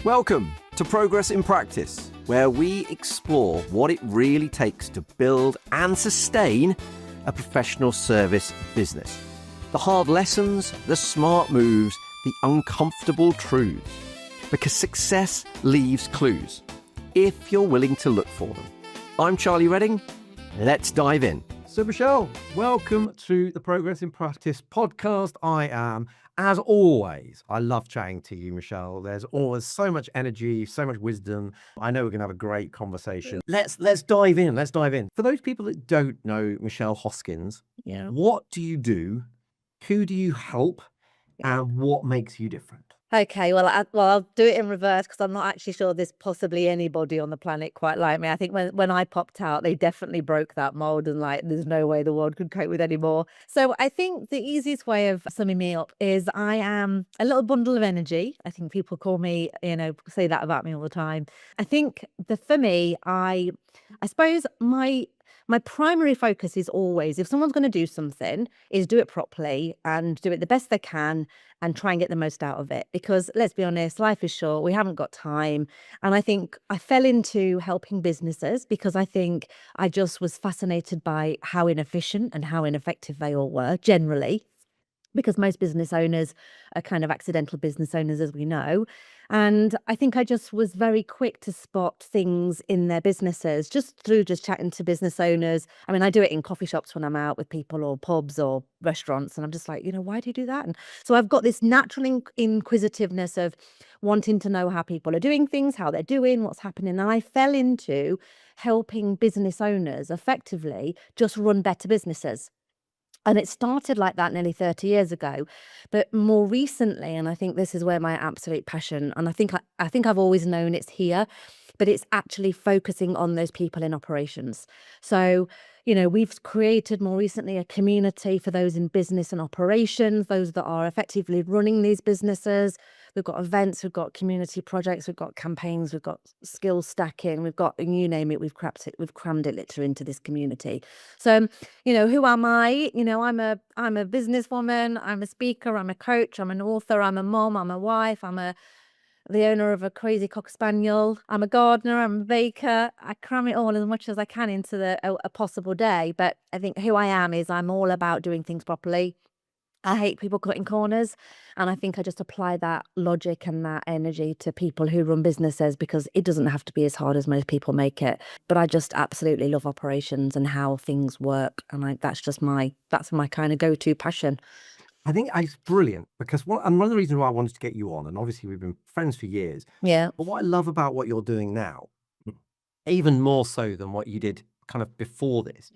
Welcome to Progress in Practice, where we explore what it really takes to build and sustain a professional service business. The hard lessons, the smart moves, the uncomfortable truths. Because success leaves clues, if you're willing to look for them. I'm Charlie Redding. Let's dive in. So, Michelle, welcome to the Progress in Practice podcast. I am, as always, I love chatting to you, Michelle. There's always so much energy, so much wisdom. I know we're going to have a great conversation. Let's dive in. Let's dive in. For those people that don't know Michelle Hoskins, what do you do? Who do you help? And what makes you different? Okay, well, I'll do it in reverse because I'm not actually sure there's possibly anybody on the planet quite like me. I think when I popped out, they definitely broke that mold and there's no way the world could cope with anymore. So I think the easiest way of summing me up is I am a little bundle of energy. I think people call me, say that about me all the time. I think for me, I suppose my primary focus is always, if someone's going to do something, is do it properly and do it the best they can and try and get the most out of it. Because let's be honest, life is short. We haven't got time. And I think I fell into helping businesses because I think I just was fascinated by how inefficient and how ineffective they all were generally. Because most business owners are kind of accidental business owners, as we know. And I think I just was very quick to spot things in their businesses just through chatting to business owners. I mean, I do it in coffee shops when I'm out with people or pubs or restaurants. And I'm just like, why do you do that? And so I've got this natural inquisitiveness of wanting to know how people are doing things, how they're doing, what's happening. And I fell into helping business owners effectively just run better businesses. And it started like that nearly 30 years ago. But more recently, and I think this is where my absolute passion, and I think I've always known it's here, but it's actually focusing on those people in operations. So, we've created more recently a community for those in business and operations, those that are effectively running these businesses. We've got events, we've got community projects, we've got campaigns, we've got skill stacking, we've got, you name it, we've crammed it literally into this community. So, who am I? I'm a businesswoman, I'm a speaker, I'm a coach, I'm an author, I'm a mom, I'm a wife, the owner of a crazy cocker spaniel. I'm a gardener, I'm a baker. I cram it all as much as I can into a possible day. But I think who I am is I'm all about doing things properly. I hate people cutting corners. And I think I just apply that logic and that energy to people who run businesses because it doesn't have to be as hard as most people make it. But I just absolutely love operations and how things work. And that's my kind of go-to passion. I think it's brilliant because one of the reasons why I wanted to get you on, and obviously we've been friends for years. Yeah. But what I love about what you're doing now, even more so than what you did kind of before this,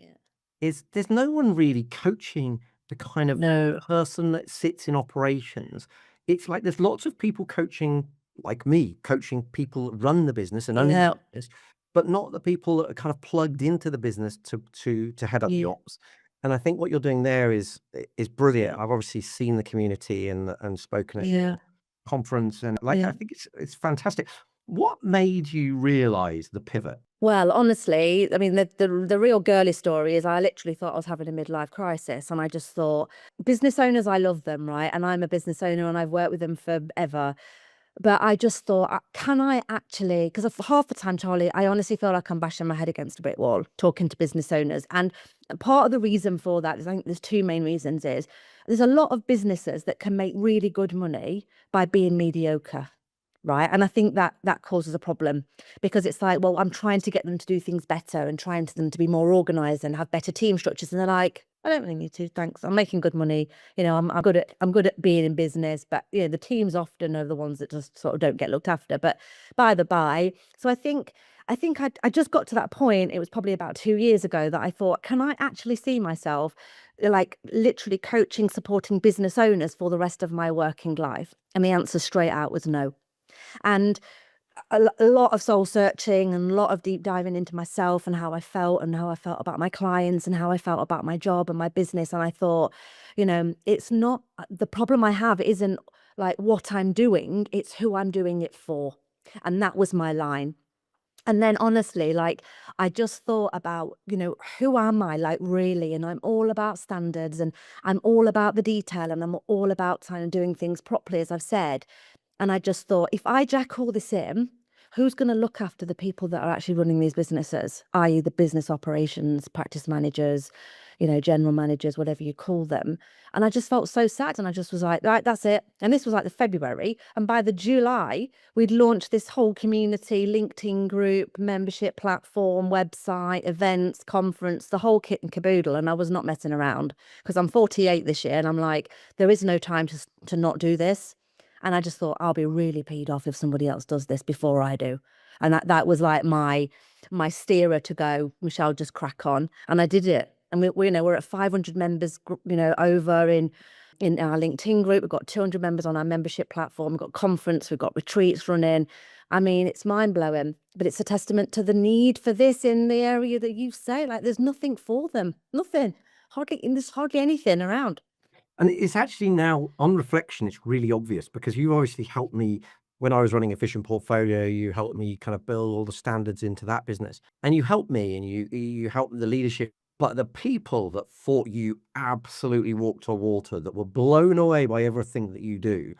is there's no one really coaching the kind of person that sits in operations. It's like there's lots of people coaching, like me, coaching people that run the business and own the business, but not the people that are kind of plugged into the business to head up the ops. And I think what you're doing there is brilliant. I've obviously seen the community and spoken at your conference, and I think it's fantastic. What made you realize the pivot? Well, honestly, I mean, the real girly story is I literally thought I was having a midlife crisis. And I just thought, business owners, I love them, right? And I'm a business owner and I've worked with them forever. But I just thought, can I actually, because half the time, Charlie, I honestly feel like I'm bashing my head against a brick wall talking to business owners. And part of the reason for that is, I think there's two main reasons, is there's a lot of businesses that can make really good money by being mediocre. Right. And I think that causes a problem because it's like, well, I'm trying to get them to do things better and trying to them to be more organized and have better team structures. And they're like, I don't really need to, thanks. I'm making good money. I'm good at being in business, but the teams often are the ones that just sort of don't get looked after. But by the by, so I think I just got to that point. It was probably about 2 years ago that I thought, can I actually see myself like literally coaching, supporting business owners for the rest of my working life? And the answer straight out was no. And a lot of soul searching and a lot of deep diving into myself and how I felt about my clients and how I felt about my job and my business. And I thought, it's not, the problem I have isn't like what I'm doing, it's who I'm doing it for. And that was my line. And then honestly, I just thought about, who am I really? And I'm all about standards and I'm all about the detail and I'm all about kind of doing things properly, as I've said. And I just thought, if I jack all this in, who's going to look after the people that are actually running these businesses, i.e. the business operations, practice managers, general managers, whatever you call them. And I just felt so sad. And I just was like, right, that's it. And this was like the February. And by the July, we'd launched this whole community, LinkedIn group, membership platform, website, events, conference, the whole kit and caboodle. And I was not messing around because I'm 48 this year. And I'm like, there is no time to not do this. And I just thought, I'll be really peed off if somebody else does this before I do. And that was like my steerer to go, Michelle, just crack on. And I did it. And we're at 500 members, over in our LinkedIn group. We've got 200 members on our membership platform. We've got conference, we've got retreats running. I mean, it's mind blowing, but it's a testament to the need for this in the area that you say. Like, there's nothing for them, nothing. There's hardly anything around. And it's actually now, on reflection, it's really obvious because you obviously helped me when I was running Efficient Portfolio. You helped me kind of build all the standards into that business, and you helped me, and you helped the leadership. But the people that thought you absolutely walked on water, that were blown away by everything that you do,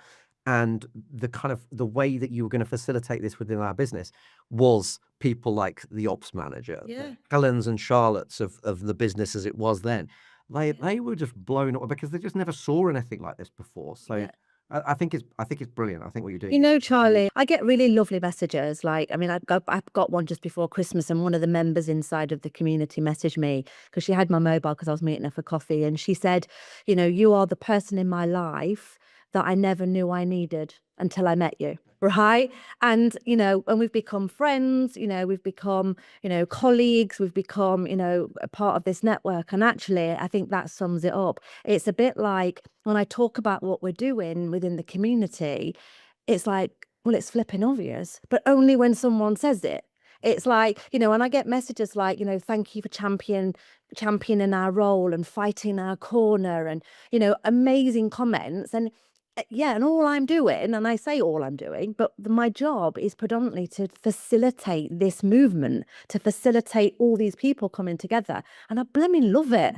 and the way that you were going to facilitate this within our business, was people like the ops manager, Yeah. Helen's and Charlotte's of the business as it was then. They were just blown away because they just never saw anything like this before. So Yeah. I think it's brilliant. I think what you're doing. Charlie, I get really lovely messages. Like, I mean, I've got one just before Christmas, and one of the members inside of the community messaged me because she had my mobile because I was meeting her for coffee. And she said, you are the person in my life that I never knew I needed until I met you. Right. And, and we've become friends, we've become, colleagues, we've become, a part of this network. And actually, I think that sums it up. It's a bit like when I talk about what we're doing within the community, it's like, well, it's flipping obvious, but only when someone says it. It's like, when I get messages like, thank you for championing our role and fighting our corner and, amazing comments. And yeah, and all I'm doing, and I say all I'm doing, but my job is predominantly to facilitate this movement, to facilitate all these people coming together. And I blooming love it.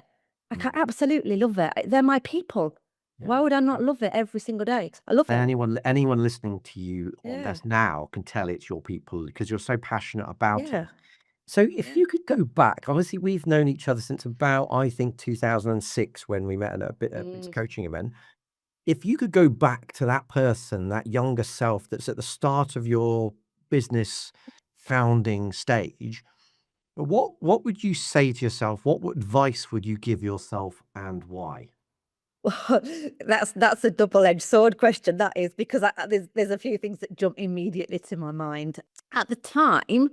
I absolutely love it. They're my people. Yeah. Why would I not love it every single day? I love it. Anyone listening to you on this now can tell it's your people because you're so passionate about it. So if you could go back, obviously we've known each other since about, I think, 2006 when we met at a big coaching event. If you could go back to that person, that younger self that's at the start of your business founding stage, what would you say to yourself? What advice would you give yourself, and why? Well, that's a double-edged sword question, that is, because there's a few things that jump immediately to my mind. At the time,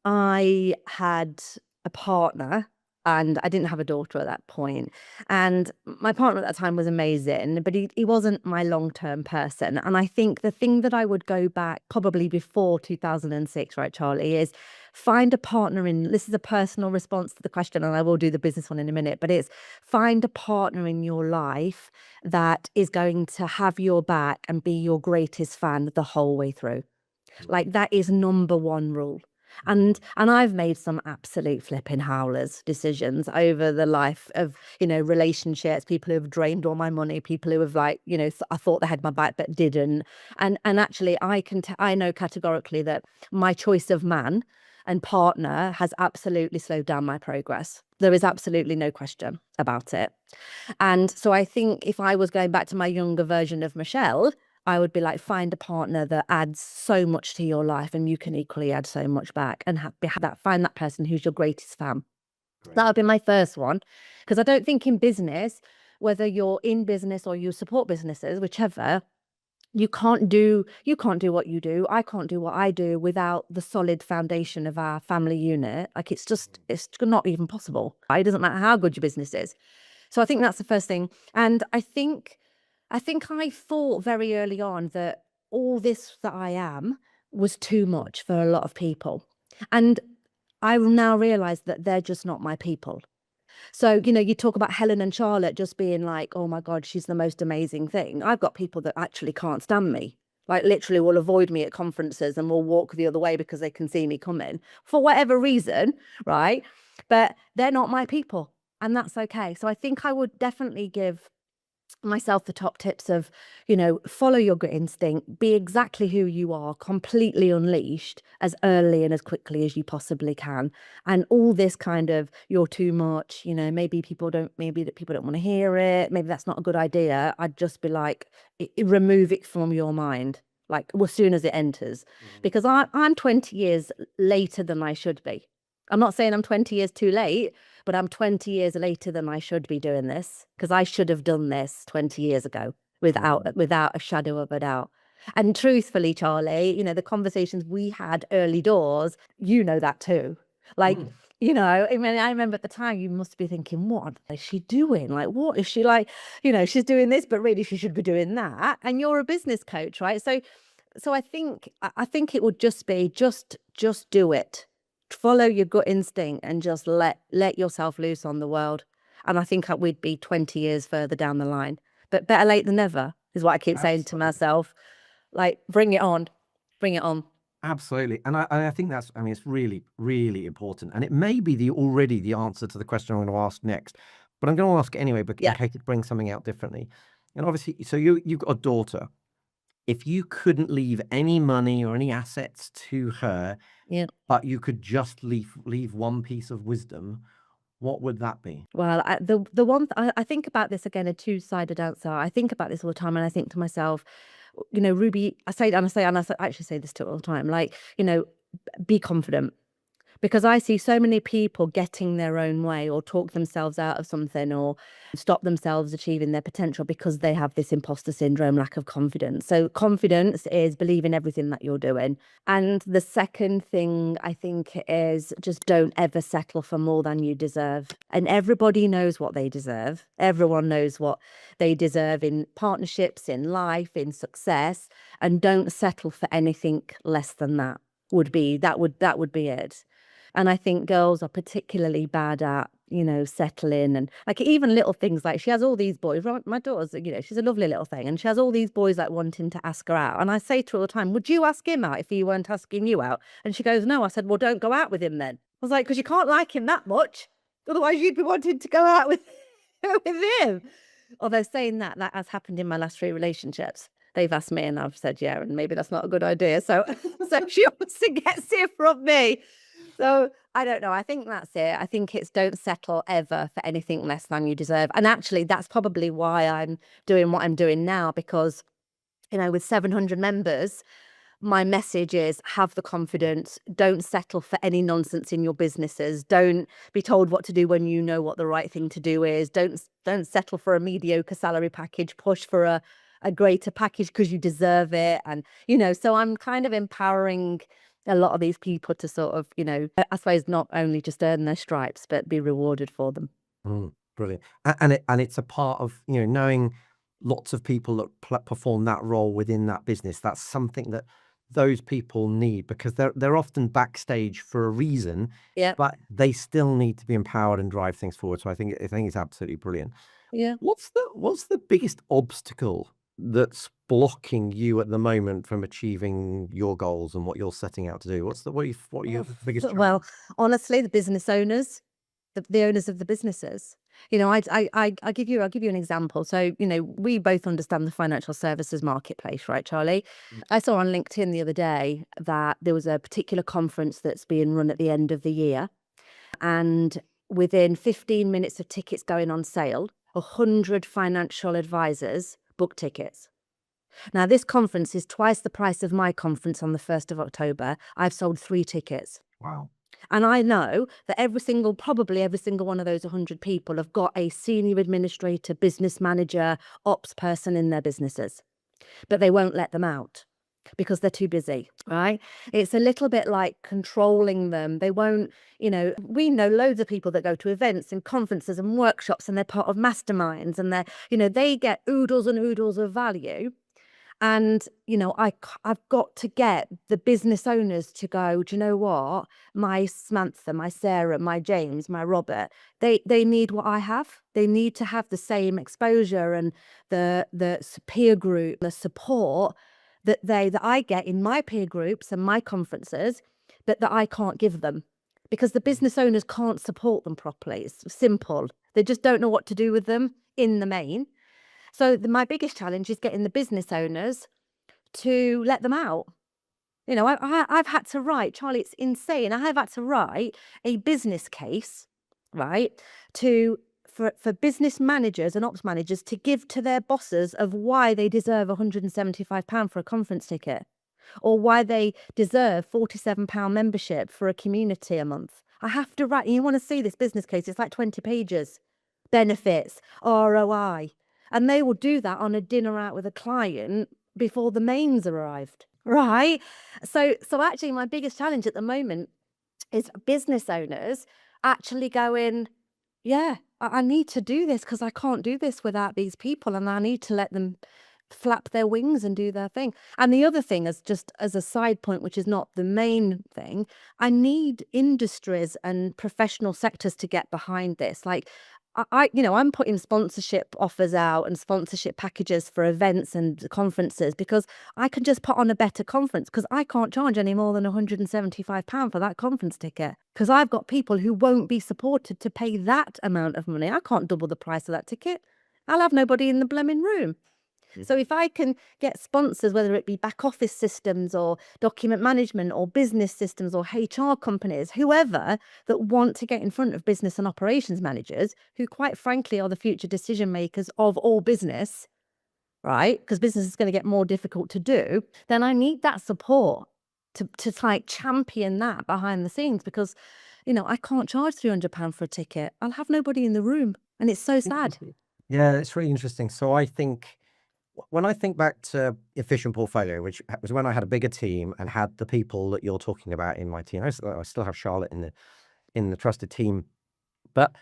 I had a partner and I didn't have a daughter at that point. And my partner at that time was amazing, but he wasn't my long-term person. And I think the thing that I would go back probably before 2006, right, Charlie, is find a partner this is a personal response to the question, and I will do the business one in a minute, but it's find a partner in your life that is going to have your back and be your greatest fan the whole way through. Like, that is number one rule. And I've made some absolute flipping howlers decisions over the life of, relationships, people who have drained all my money, people who have I thought they had my back but didn't. And actually I know categorically that my choice of man and partner has absolutely slowed down my progress. There is absolutely no question about it. And so I think if I was going back to my younger version of Michelle, I would be like, find a partner that adds so much to your life and you can equally add so much back, and find that person who's your greatest fan. Right. That would be my first one. Because I don't think in business, whether you're in business or you support businesses, whichever, you can't do what you do. I can't do what I do without the solid foundation of our family unit. Like, it's not even possible. It doesn't matter how good your business is. So I think that's the first thing. And I think I thought very early on that all this that I am was too much for a lot of people. And I now realize that they're just not my people. So, you talk about Helen and Charlotte just being like, oh my God, she's the most amazing thing. I've got people that actually can't stand me. Like, literally will avoid me at conferences and will walk the other way because they can see me coming for whatever reason, right? But they're not my people, and that's okay. So I think I would definitely give myself the top tips of, follow your gut instinct, be exactly who you are, completely unleashed as early and as quickly as you possibly can. And all this kind of, you're too much, maybe people don't want to hear it, maybe that's not a good idea. I'd just be like, remove it from your mind, like as soon as it enters, because I'm 20 years later than I should be. I'm not saying I'm 20 years too late, but I'm 20 years later than I should be doing this, because I should have done this 20 years ago without a shadow of a doubt. And truthfully, Charlie, the conversations we had early doors, that too. Like, I mean, I remember at the time you must be thinking, what is she doing? Like, what is she like? She's doing this, but really she should be doing that. And you're a business coach, right? So I think it would just be just do it. Follow your gut instinct and just let yourself loose on the world. And I think we'd be 20 years further down the line. But better late than never is what I keep saying to myself. Like, bring it on. Bring it on. Absolutely. And I think that's, it's really, really important. And it may be already the answer to the question I'm going to ask next. But I'm going to ask it anyway, in case it brings something out differently. And obviously, so you've got a daughter. If you couldn't leave any money or any assets to her, but you could just leave one piece of wisdom, what would that be? Well, the one I think about this again, a two-sided answer. I think about this all the time, and I think to myself, Ruby, I actually say this to her all the time, like, be confident. Because I see so many people getting their own way or talk themselves out of something or stop themselves achieving their potential because they have this imposter syndrome, lack of confidence. So confidence is believing everything that you're doing. And the second thing I think is just don't ever settle for more than you deserve. And everybody knows what they deserve. Everyone knows what they deserve in partnerships, in life, in success. And don't settle for anything less than that. Would be it. And I think girls are particularly bad at, settling, and like even little things like she has all these boys. My daughter's, she's a lovely little thing, and she has all these boys like wanting to ask her out. And I say to her all the time, would you ask him out if he weren't asking you out? And she goes, no. I said, well, don't go out with him then. I was like, because you can't like him that much. Otherwise you'd be wanting to go out with him. Although saying that has happened in my last 3 relationships. They've asked me and I've said, yeah, and maybe that's not a good idea. So she obviously gets it from me. So I don't know. I think that's it. I think it's don't settle ever for anything less than you deserve. And actually, that's probably why I'm doing what I'm doing now, because, with 700 members, my message is have the confidence. Don't settle for any nonsense in your businesses. Don't be told what to do when you know what the right thing to do is. Don't settle for a mediocre salary package. Push for a greater package because you deserve it. And, so I'm kind of empowering a lot of these people to sort of, I suppose not only just earn their stripes, but be rewarded for them. Brilliant. And it's a part of, knowing lots of people that perform that role within that business. That's something that those people need, because they're often backstage for a reason, but they still need to be empowered and drive things forward. So I think it's absolutely brilliant. Yeah. What's the biggest obstacle that's blocking you at the moment from achieving your goals and what you're setting out to do? What are your biggest challenge? Well, honestly, the business owners, the owners of the businesses. I'll give you an example. So, we both understand the financial services marketplace, right, Charlie? I saw on LinkedIn the other day that there was a particular conference that's being run at the end of the year, and within 15 minutes of tickets going on sale, 100 financial advisors booked tickets. Now, this conference is twice the price of my conference on the 1st of October. I've sold 3 tickets. Wow. And I know that probably every single one of those 100 people have got a senior administrator, business manager, ops person in their businesses. But they won't let them out because they're too busy, right? It's a little bit like controlling them. They won't, we know loads of people that go to events and conferences and workshops, and they're part of masterminds, and they get oodles and oodles of value. And, I've got to get the business owners to go, do you know what? My Samantha, my Sarah, my James, my Robert, they need what I have. They need to have the same exposure and the peer group, the support that I get in my peer groups and my conferences, but that I can't give them, because the business owners can't support them properly. It's simple. They just don't know what to do with them in the main. So my biggest challenge is getting the business owners to let them out. You know, I've had to write, Charlie, it's insane. I have had to write a business case, right, for business managers and ops managers to give to their bosses of why they deserve £175 for a conference ticket, or why they deserve £47 membership for a community a month. I have to write, and you want to see this business case, it's like 20 pages. Benefits, ROI. And they will do that on a dinner out with a client before the mains arrived. Right. So actually my biggest challenge at the moment is business owners actually going, yeah, I need to do this because I can't do this without these people, and I need to let them flap their wings and do their thing. And the other thing is, just as a side point, which is not the main thing, I need industries and professional sectors to get behind this. Like I'm putting sponsorship offers out and sponsorship packages for events and conferences because I can just put on a better conference, because I can't charge any more than £175 for that conference ticket, because I've got people who won't be supported to pay that amount of money. I can't double the price of that ticket. I'll have nobody in the blooming room. So if I can get sponsors, whether it be back office systems or document management or business systems or HR companies, whoever that want to get in front of business and operations managers, who quite frankly are the future decision makers of all business, right? Because business is going to get more difficult to do, then I need that support to like champion that behind the scenes, because, I can't charge £300 for a ticket. I'll have nobody in the room. And it's so sad. Yeah, it's really interesting. So I think when I think back to Efficient Portfolio, which was when I had a bigger team and had the people that you're talking about in my team, I still have Charlotte in the trusted team. But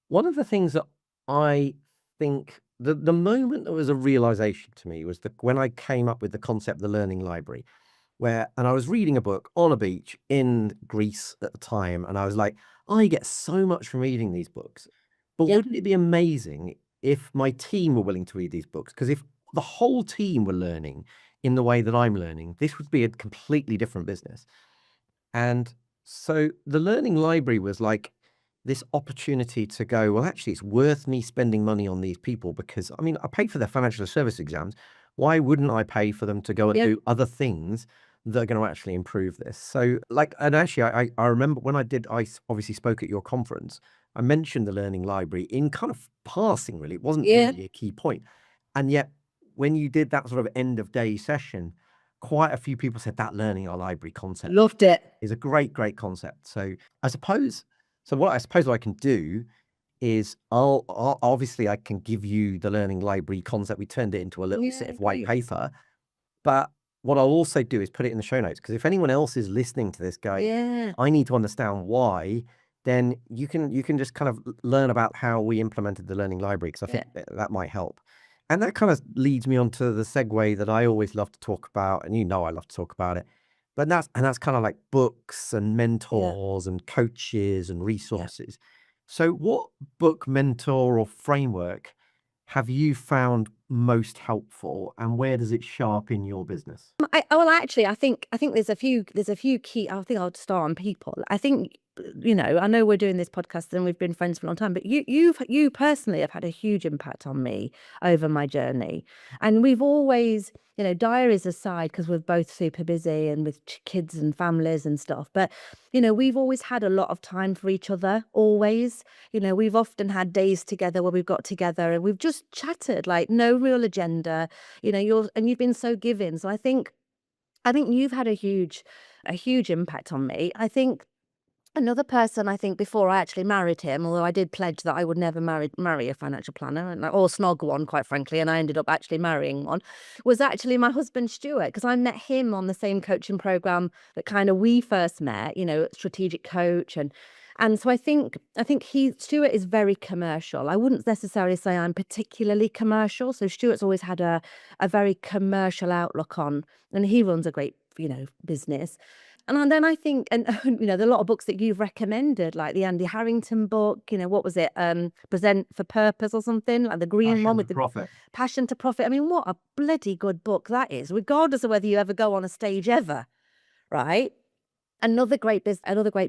one of the things that I think the moment that was a realization to me was when I came up with the concept of the learning library, and I was reading a book on a beach in Greece at the time, and I was like, I get so much from reading these books, but wouldn't it be amazing if my team were willing to read these books? Because if the whole team were learning in the way that I'm learning, this would be a completely different business. And so the learning library was like this opportunity to go, well, actually, it's worth me spending money on these people, because, I mean, I pay for their financial service exams. Why wouldn't I pay for them to go and do other things that are going to actually improve this? So and actually, I remember when I obviously spoke at your conference, I mentioned the learning library in kind of passing, really. It wasn't really a key point. And yet, when you did that sort of end of day session, quite a few people said that learning our library concept Loved it. is a great concept. So what I suppose I can do is I'll obviously I can give you the learning library concept. We turned it into a little set of white paper, but what I'll also do is put it in the show notes, because if anyone else is listening to this guy, I need to understand why, then you can just kind of learn about how we implemented the learning library, because I think that might help. And that kind of leads me on to the segue that I always love to talk about, and I love to talk about it. But that's kind of like books and mentors and coaches and resources. So what book, mentor, or framework have you found most helpful, and where does it show up in your business? I think there's a few key. I think I'll start on people. I think, I know we're doing this podcast and we've been friends for a long time, but you personally have had a huge impact on me over my journey. And we've always, diaries aside, because we're both super busy and with kids and families and stuff, but we've always had a lot of time for each other, always. We've often had days together where we've got together and we've just chatted, like no real agenda. You've been so giving. So I think you've had a huge impact on me. I think another person, before I actually married him, although I did pledge that I would never marry a financial planner, or snog one, quite frankly, and I ended up actually marrying one, was actually my husband Stuart, because I met him on the same coaching program that kind of we first met, strategic coach, and so I think Stuart is very commercial. I wouldn't necessarily say I'm particularly commercial. So Stuart's always had a very commercial outlook on, and he runs a great, business. And then I think, and there are a lot of books that you've recommended, like the Andy Harrington book, what was it? Present for Purpose or something, like the green one with the Profit. Passion to Profit. I mean, what a bloody good book that is, regardless of whether you ever go on a stage ever, right? Another great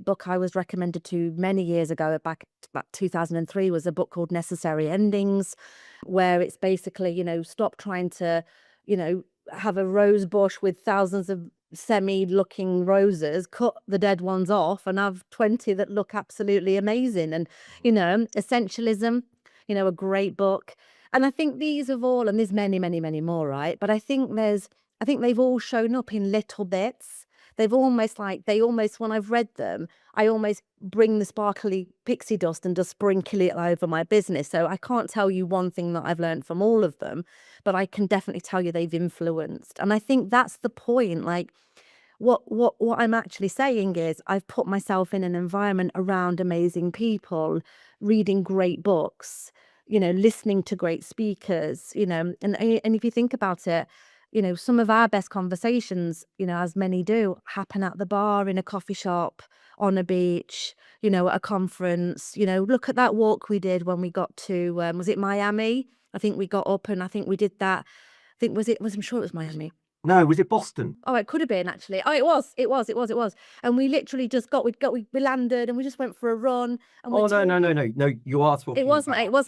book I was recommended to many years ago, back about 2003, was a book called Necessary Endings, where it's basically, stop trying to, have a rose bush with thousands of semi-looking roses, cut the dead ones off and have 20 that look absolutely amazing. And, Essentialism, a great book. And I think these have all, and there's many, many, many more, right? But I think they've all shown up in little bits. They've almost when I've read them, I almost bring the sparkly pixie dust and just sprinkle it over my business. So I can't tell you one thing that I've learned from all of them, but I can definitely tell you they've influenced. And I think that's the point. Like, what I'm actually saying is I've put myself in an environment around amazing people, reading great books, listening to great speakers, and if you think about it, some of our best conversations, as many do, happen at the bar, in a coffee shop, on a beach, at a conference. Look at that walk we did when we got to, was it Miami? I think we got up and I think we did that. I'm sure it was Miami. No, was it Boston? Oh, it could have been, actually. Oh, it was. And we literally just we landed and we just went for a run. And Oh, no. You are talking it was about. Miami. It was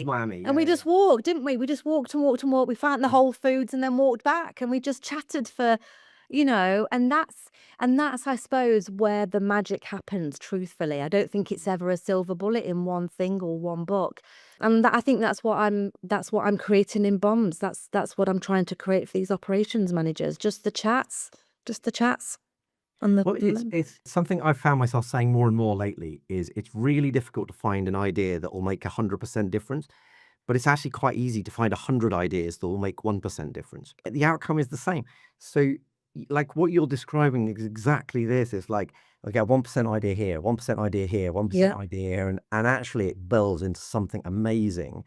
Miami. And we just walked, didn't we? We just walked and walked and walked. We found the Whole Foods and then walked back, and we just chatted for, and that's, I suppose, where the magic happens, truthfully. I don't think it's ever a silver bullet in one thing or one book. And I think that's what I'm creating in Bombs. That's what I'm trying to create for these operations managers. Just the chats. And it's something I've found myself saying more and more lately, is it's really difficult to find an idea that will make 100% difference, but it's actually quite easy to find 100 ideas that will make 1% difference. The outcome is the same. So like what you're describing is exactly this. It's like, okay, 1% idea here, 1% idea here, 1% idea here, and actually it builds into something amazing,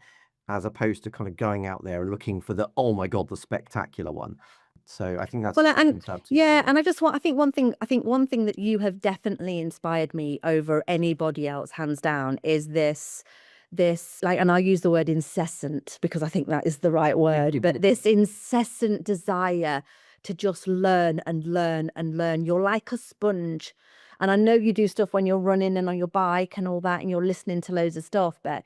as opposed to kind of going out there and looking for the, oh my God, the spectacular one. So I think that's and I think one thing that you have definitely inspired me over anybody else, hands down, is this like, and I'll use the word incessant because I think that is the right word, but this incessant desire to just learn and learn and learn. You're like a sponge. And I know you do stuff when you're running and on your bike and all that, and you're listening to loads of stuff, but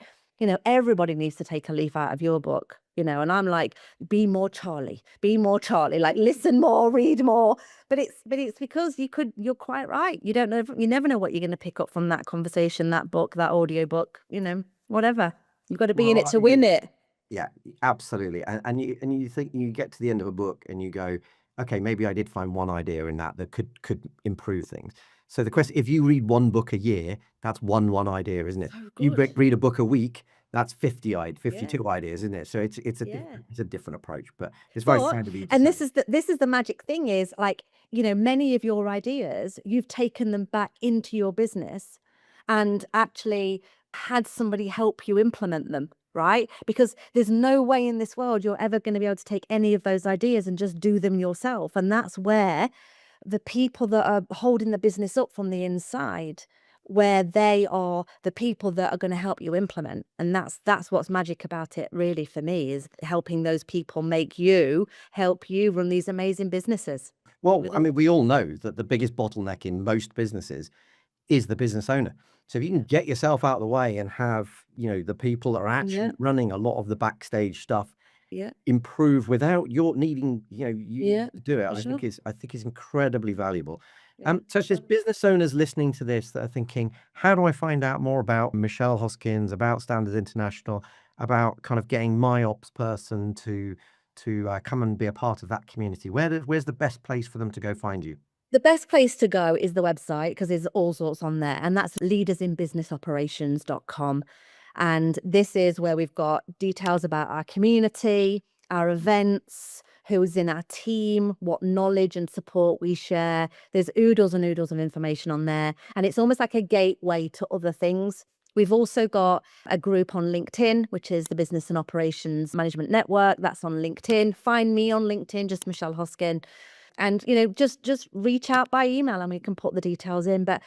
everybody needs to take a leaf out of your book, and I'm like, be more Charlie, like listen more, read more. But it's because you're quite right. You never know what you're going to pick up from that conversation, that book, that audio book, whatever. You've got to be in it to win it. Yeah, absolutely. And you think, you get to the end of a book and you go, okay, maybe I did find one idea in that could improve things. So the question, if you read one book a year, that's one idea, isn't it? Oh, You good. read a book a week, that's 52 Yeah. ideas, isn't it? So it's Yeah. a different approach, but it's very But- kind of you to And say. this is the magic thing, is like, many of your ideas, you've taken them back into your business and actually had somebody help you implement them, right? Because there's no way in this world you're ever going to be able to take any of those ideas and just do them yourself. And that's where the people that are holding the business up from the inside, where they are the people that are going to help you implement. And that's what's magic about it, really, for me, is helping those people help you run these amazing businesses. Well, I mean, we all know that the biggest bottleneck in most businesses is the business owner. So if you can get yourself out of the way and have, the people that are actually running a lot of the backstage stuff improve without your needing, you to do it, I think is incredibly valuable. So there's business owners listening to this that are thinking, how do I find out more about Michelle Hoskins, about Standards International, about kind of getting my ops person to come and be a part of that community? Where's the best place for them to go find you? The best place to go is the website, because there's all sorts on there, and that's leadersinbusinessoperations.com. And this is where we've got details about our community, our events, who's in our team, what knowledge and support we share. There's oodles and oodles of information on there, and it's almost like a gateway to other things. We've also got a group on LinkedIn, which is the Business and Operations Management Network. That's on LinkedIn. Find me on LinkedIn, just Michelle Hoskin. And, just reach out by email and we can put the details in. But,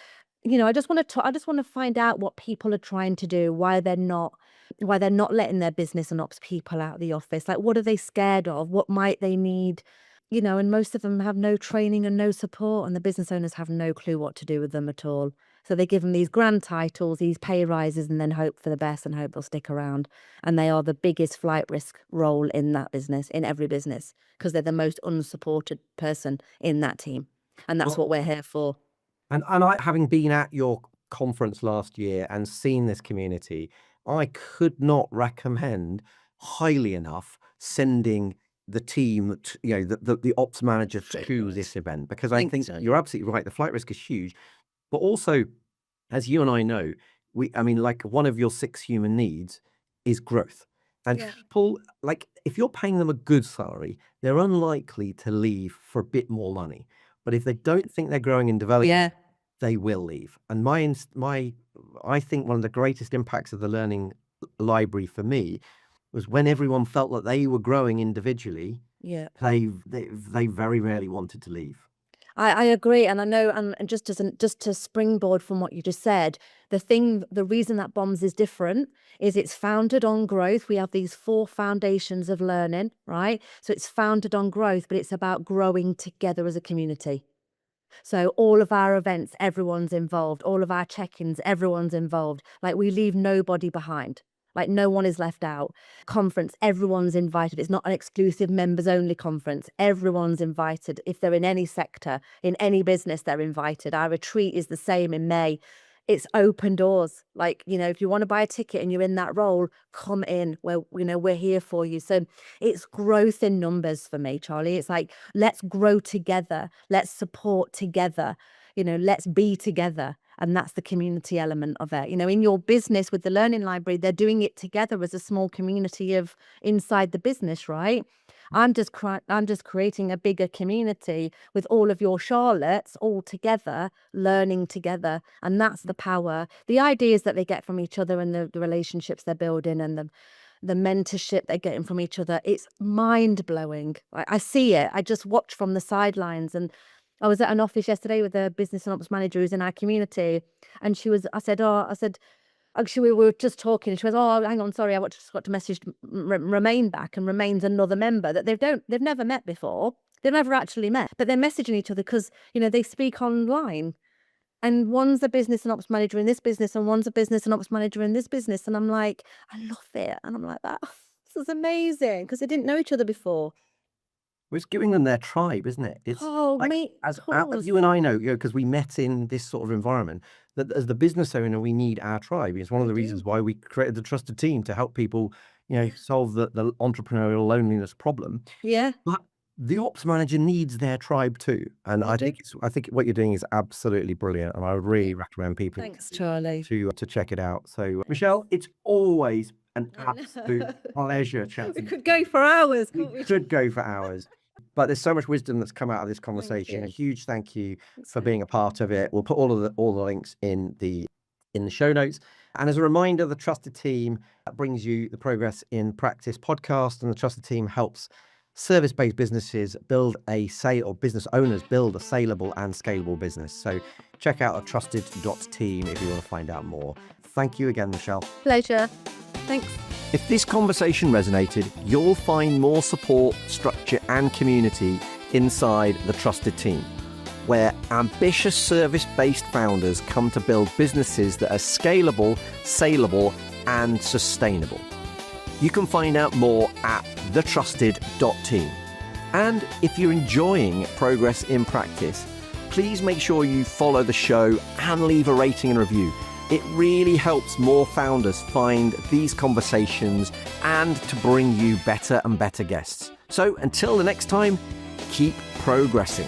I just want to find out what people are trying to do, why they're not letting their business and ops people out of the office. Like, what are they scared of? What might they need and most of them have no training and no support, and the business owners have no clue what to do with them at all. So they give them these grand titles, these pay rises, and then hope for the best and hope they'll stick around. And they are the biggest flight risk role in that business, in every business, because they're the most unsupported person in that team. And that's what we're here for. And I, having been at your conference last year and seen this community, I could not recommend highly enough sending the team, the ops manager to this event, because I think you're absolutely right. The flight risk is huge. But also, as you and I know, like one of your 6 human needs is growth. And people, like, if you're paying them a good salary, they're unlikely to leave for a bit more money. But if they don't think they're growing and developing, they will leave. And I think one of the greatest impacts of the learning library for me was when everyone felt that they were growing individually. They very rarely wanted to leave. I agree, and I know, and just to springboard from what you just said, the reason that BOMS is different is it's founded on growth. We have these 4 foundations of learning, right? So it's founded on growth, but it's about growing together as a community. So all of our events, everyone's involved. All of our check-ins, everyone's involved. Like, we leave nobody behind. Like, no one is left out. Conference, everyone's invited. It's not an exclusive members-only conference. Everyone's invited. If they're in any sector, in any business, they're invited. Our retreat is the same in May. It's open doors. Like, if you want to buy a ticket and you're in that role, come in. We're here for you. So it's growth in numbers for me, Charlie. It's like, let's grow together. Let's support together. Let's be together. And that's the community element of it. In your business with the Learning Library, they're doing it together as a small community of inside the business, right? I'm just creating a bigger community with all of your Charlottes all together, learning together. And that's the power. The ideas that they get from each other and the relationships they're building and the mentorship they're getting from each other, it's mind-blowing. I see it. I just watch from the sidelines. And I was at an office yesterday with a business and ops manager who's in our community, and actually, we were just talking, and she was, hang on, sorry, I just got to message Remain back, and Remain's another member that they've never met before. They've never actually met, but they're messaging each other because, they speak online. And one's a business and ops manager in this business, and one's a business and ops manager in this business. And I'm like, I love it. And I'm like, this is amazing, because they didn't know each other before. It's giving them their tribe, isn't it? It's as you and I know, because we met in this sort of environment, that as the business owner, we need our tribe. It's one of the reasons why we created the Trusted Team, to help people, solve the entrepreneurial loneliness problem. Yeah. But the ops manager needs their tribe too. And I think what you're doing is absolutely brilliant. And I would really recommend people Charlie, to check it out. So, Michelle, it's always an absolute pleasure chatting. We could go for hours. We could go for hours. But there's so much wisdom that's come out of this conversation. A huge thank you for being a part of it. We'll put all the links in the show notes. And as a reminder, the Trusted Team brings you the Progress in Practice podcast, and the Trusted Team helps service-based businesses business owners build a saleable and scalable business. So check out trusted.team if you want to find out more. Thank you again, Michelle. Pleasure. Thanks. If this conversation resonated, you'll find more support, structure, and community inside the Trusted Team, where ambitious service-based founders come to build businesses that are scalable, saleable, and sustainable. You can find out more at thetrusted.team. And if you're enjoying Progress in Practice, please make sure you follow the show and leave a rating and review. It really helps more founders find these conversations and to bring you better and better guests. So until the next time, keep progressing.